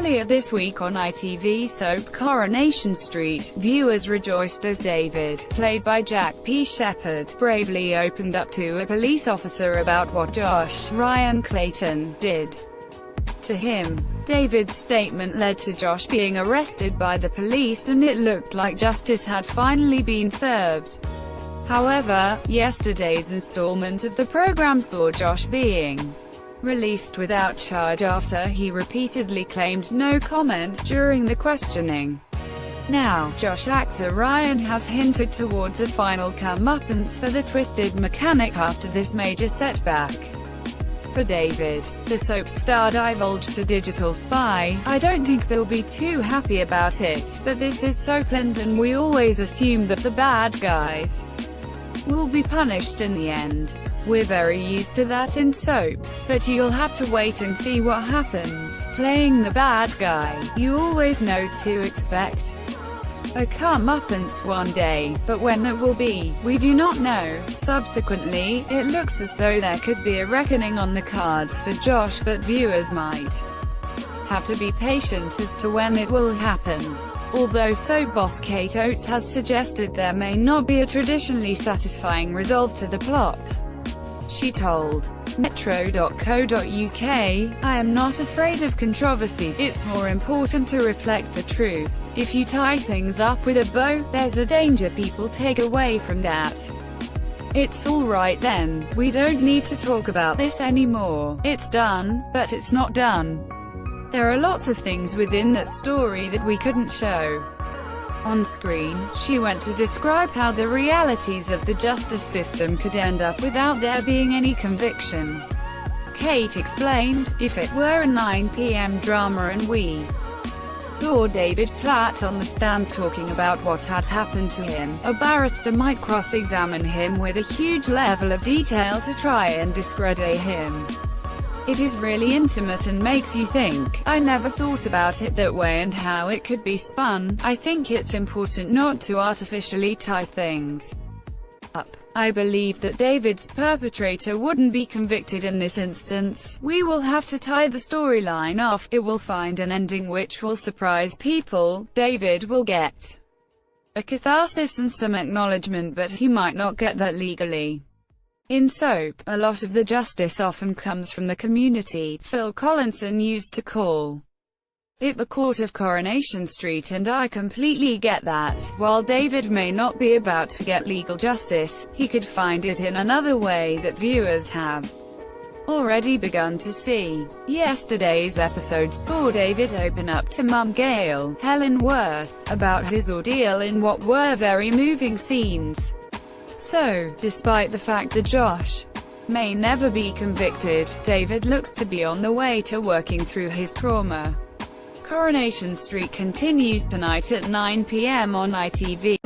Earlier this week on ITV soap Coronation Street, viewers rejoiced as David, played by Shephe, bravely opened up to a police officer about what Josh, Ryan Clayton, did to him. David's statement led to Josh being arrested by the police, and it looked like justice had finally been served. However, yesterday's installment of the program saw Josh being released without charge after he repeatedly claimed no comment during the questioning. Now, Josh actor Ryan has hinted towards a final comeuppance for the twisted mechanic after this major setback. For David, the soap star divulged to Digital Spy, "I don't think they'll be too happy about it, but this is Soapland and we always assume that the bad guys will be punished in the end. We're very used to that in soaps, but you'll have to wait and see what happens. Playing the bad guy, you always know to expect a comeuppance one day, but when that will be, we do not know." Subsequently, it looks as though there could be a reckoning on the cards for Josh, but viewers might have to be patient as to when it will happen. Although soap boss Kate Oates has suggested there may not be a traditionally satisfying resolve to the plot. She told Metro.co.uk, "I am not afraid of controversy, it's more important to reflect the truth. If you tie things up with a bow, there's a danger people take away from that. It's all right then, we don't need to talk about this anymore. It's done, but it's not done. There are lots of things within that story that we couldn't show on screen." She went to describe how the realities of the justice system could end up without there being any conviction. Kate explained, "If it were a 9 p.m. drama and we saw David Platt on the stand talking about what had happened to him, a barrister might cross-examine him with a huge level of detail to try and discredit him. It is really intimate and makes you think. I never thought about it that way and how it could be spun. I think it's important not to artificially tie things up. I believe that David's perpetrator wouldn't be convicted in this instance. We will have to tie the storyline off. It will find an ending which will surprise people. David will get a catharsis and some acknowledgement, but he might not get that legally. In soap, a lot of the justice often comes from the community." Phil Collinson used to call it the court of Coronation Street, and I completely get that. While David may not be about to get legal justice, he could find it in another way that viewers have already begun to see. Yesterday's episode saw David open up to mum Gail, Helen Worth, about his ordeal in what were very moving scenes. So, despite the fact that Josh may never be convicted, David looks to be on the way to working through his trauma. Coronation Street continues tonight at 9 p.m. on ITV.